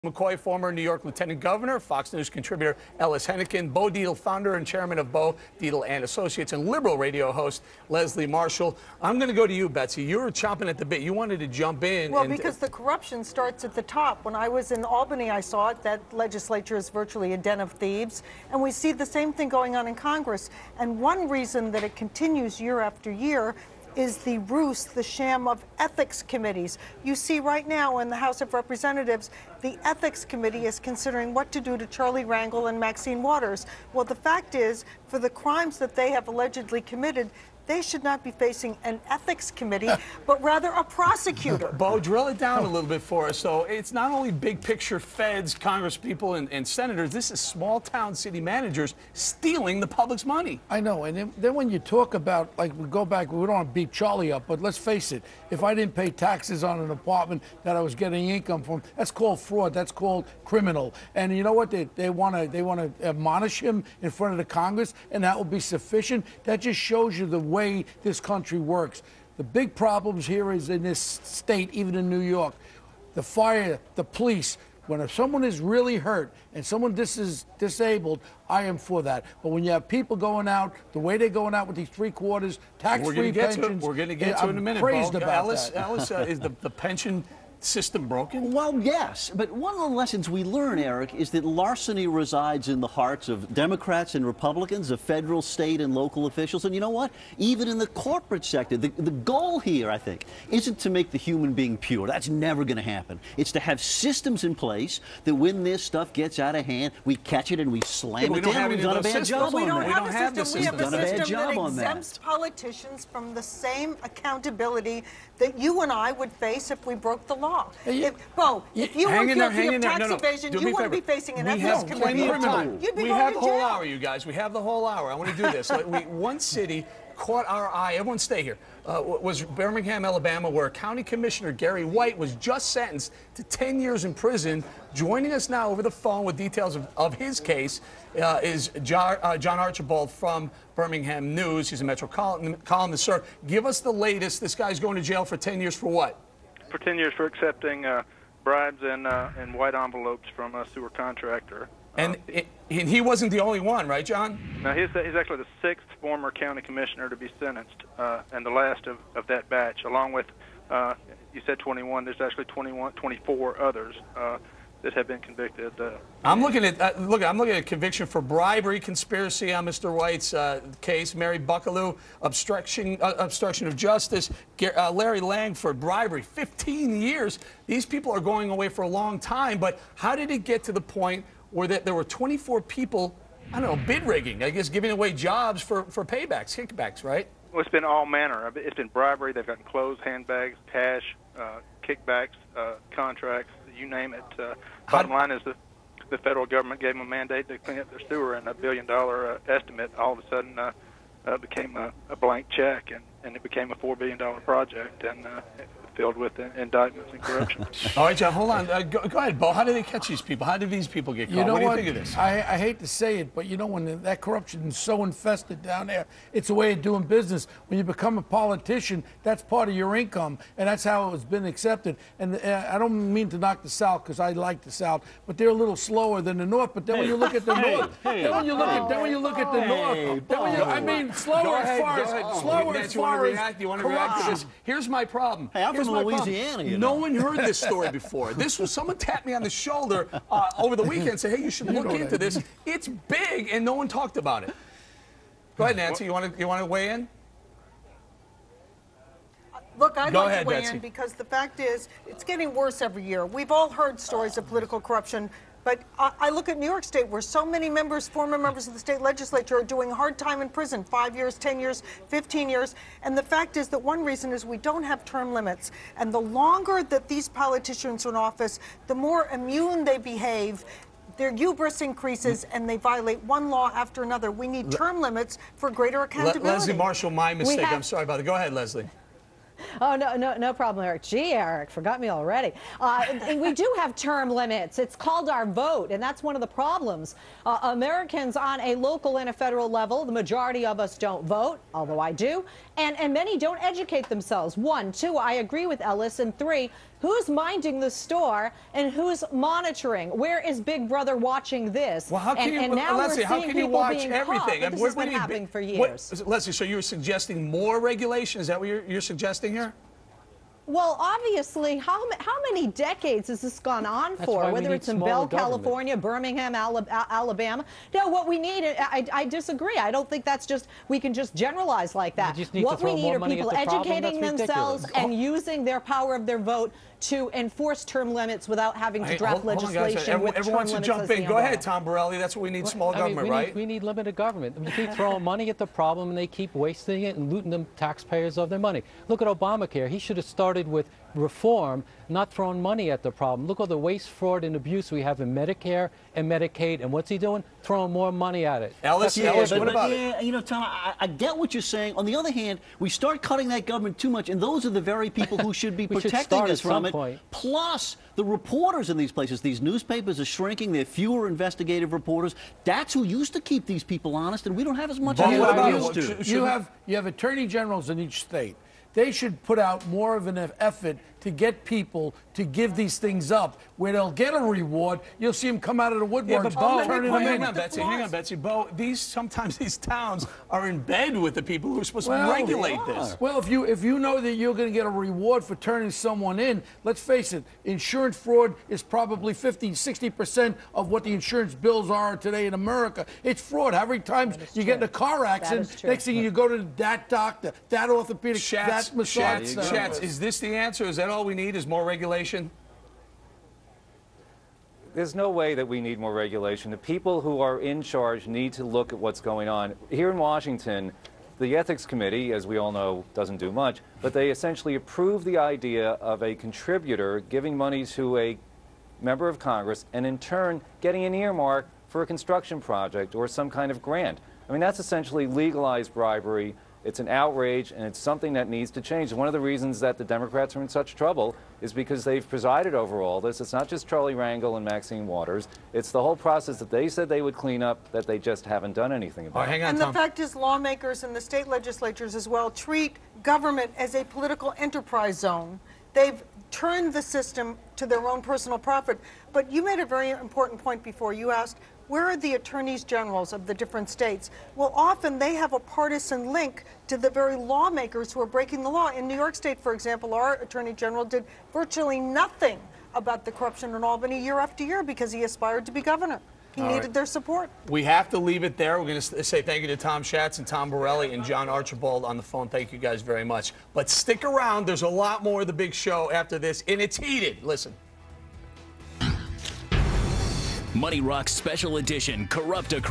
McCoy, former New York Lieutenant Governor, Fox News contributor Ellis Hennigan, Bo Dietl, founder and chairman of Bo Dietl and Associates, and Liberal radio host Leslie Marshall. I'm going to go to you, Betsy. You were chomping at the bit. You wanted to jump in. Well, because the corruption starts at the top. When I was in Albany, I saw it. That legislature is virtually a den of thieves. And we see the same thing going on in Congress. And one reason that it continues year after year is the ruse, the sham of ethics committees. You see right now in the House of Representatives, the Ethics Committee is considering what to do to Charlie Rangel and Maxine Waters. Well, the fact is, for the crimes that they have allegedly committed, they should not be facing an ethics committee, but rather a prosecutor. Bo, drill it down a little bit for us. So it's not only big picture feds, congresspeople, and senators. This is small town city managers stealing the public's money. I know. And then when you talk about, like, we go back, we don't want to beat Charlie up, but let's face it. If I didn't pay taxes on an apartment that I was getting income from, that's called fraud. That's called criminal. And you know what? They want to admonish him in front of the Congress, and that will be sufficient. That just shows you the way this country works. The big problems here is in this state, even in New York, the fire, the police. When someone is really hurt and someone is disabled, I am for that. But when you have people going out the way they're going out with these three-quarters tax-free pensions, we're going to get to it in a minute. Praised Bo. about Alice, that. Alice, is the pension system broken? Well, yes, but one of the lessons we learn, Eric, is that larceny resides in the hearts of Democrats and Republicans, of federal, state, and local officials. And you know what? Even in the corporate sector, the goal here, I think, isn't to make the human being pure. That's never going to happen. It's to have systems in place that when this stuff gets out of hand, we catch it and we slam it down. We've done a bad job on that. We don't have a system. We have a system that exempts that. politicians from the same accountability that you and I would face if we broke the law. Bo, if you were guilty of tax evasion, you wouldn't be facing an ethics committee. We have the whole hour, you guys. We have the whole hour. I want to do this. One city caught our eye. Everyone stay here. Was Birmingham, Alabama, where County Commissioner Gary White was just sentenced to 10 years in prison. Joining us now over the phone with details of his case is John Archibald from Birmingham News. He's a Metro columnist. Sir, give us the latest. This guy's going to jail for 10 years for what? For 10 years for accepting bribes and white envelopes from a sewer contractor. And he wasn't the only one, right, John? No, he's actually the 6th former county commissioner to be sentenced, and the last of that batch, along with, you said 21, there's actually 24 others that have been convicted. I'm looking at conviction for bribery, conspiracy on Mr. White's case. Mary Buckaloo, obstruction of justice. Larry Langford, bribery, 15 years. These people are going away for a long time. But how did it get to the point where there were 24 people, I don't know, bid rigging, I guess, giving away jobs for paybacks, kickbacks, right? Well, it's been all manner. It's been bribery. They've gotten clothes, handbags, cash, kickbacks, contracts, you name it. Bottom line is the federal government gave them a mandate to clean up their sewer, and $1 billion estimate all of a sudden became a blank check, and it became a $4 billion project, and filled with indictments and corruption. All right, John, hold on. Go ahead, Bo. How did they catch these people? How did these people get caught? You know what do you think of this? I hate to say it, but you know, when that corruption is so infested down there, it's a way of doing business. When you become a politician, that's part of your income, and that's how it has been accepted. And I don't mean to knock the South, because I like the South, but they're a little slower than the North. But then when you look at the North, then when you look at the North, I mean, slower as far as you want to react to this? Here's my problem. Hey, I'm from Louisiana, you No know. one heard this story before. This was someone tapped me on the shoulder over the weekend and said, hey, you should look into this. It's big, and no one talked about it. Go ahead, Nancy. You want to weigh in? Look, I'd like to weigh in because the fact is it's getting worse every year. We've all heard stories of political corruption. But I look at New York State, where so many former members of the state legislature are doing hard time in prison, 5 years, 10 years, 15 years. And the fact is that one reason is we don't have term limits. And the longer that these politicians are in office, the more immune they behave. Their hubris increases, and they violate one law after another. We need term limits for greater accountability. Leslie Marshall, my mistake. I'm sorry about it. Go ahead, Leslie. Oh, no problem, Eric. Gee, Eric, forgot me already. And we do have term limits. It's called our vote, and that's one of the problems. Americans on a local and a federal level, the majority of us don't vote, although I do, and many don't educate themselves. 1, 2, I agree with Ellis, and 3, Who's minding the store and who's monitoring? Where is Big Brother watching this? Well, how can and now Leslie, we're how seeing can you people watch being everything? Caught, this has been happening for years. Leslie, so you're suggesting more regulation? Is that what you're suggesting here? Well, obviously, how many decades has this gone on for? Whether it's in Bell, California, Birmingham, Alabama. No, what we need, I disagree. I don't think that's just, we can just generalize like that. What we need are people educating themselves and using their power of their vote to enforce term limits without having to draft legislation with term limits. Everyone wants to jump in. Go ahead, Tom Borelli. That's what we need, small government, right? We need limited government. We keep throwing money at the problem, and they keep wasting it and looting the taxpayers of their money. Look at Obamacare. He should have started with reform, not throwing money at the problem. Look at the waste, fraud, and abuse we have in Medicare and Medicaid, and what's he doing? Throwing more money at it. Ellis, what about it? You know, Tom, I get what you're saying. On the other hand, we start cutting that government too much, and those are the very people who should be protecting us from it. Plus, the reporters in these places, these newspapers are shrinking. There are fewer investigative reporters. That's who used to keep these people honest, and we don't have as much as we used to. You have attorney generals in each state. They should put out more of an effort to get people to give these things up, where they'll get a reward. You'll see them come out of the woodwork. Hang on, Betsy. Bo, sometimes these towns are in bed with the people who are supposed to regulate this. Well, if you know that you're going to get a reward for turning someone in, let's face it, insurance fraud is probably 50–60% of what the insurance bills are today in America. It's fraud. Every time you get in a car accident, next thing you go to that doctor, that orthopedic, that massage. Schatz, is this the answer? Is that all we need, is more regulation? There's no way that we need more regulation. The people who are in charge need to look at what's going on. Here in Washington, the Ethics Committee, as we all know, doesn't do much, but they essentially approve the idea of a contributor giving money to a member of Congress and in turn getting an earmark for a construction project or some kind of grant. I mean, that's essentially legalized bribery. It's an outrage, and it's something that needs to change. And one of the reasons that the Democrats are in such trouble is because they've presided over all this. It's not just Charlie Rangel and Maxine Waters. It's the whole process that they said they would clean up that they just haven't done anything about. Hang on, and Tom. the fact is, lawmakers and the state legislatures as well treat government as a political enterprise zone. They've turned the system to their own personal profit. But you made a very important point before. You asked, where are the attorneys generals of the different states? Well, often they have a partisan link to the very lawmakers who are breaking the law. In New York State, for example, our attorney general did virtually nothing about the corruption in Albany year after year because he aspired to be governor. He needed their support. We have to leave it there. We're going to say thank you to Tom Schatz and Tom Borelli and John Archibald on the phone. Thank you guys very much. But stick around. There's a lot more of the big show after this, and it's heated. Listen. Money Rock's special edition, Corruptocrat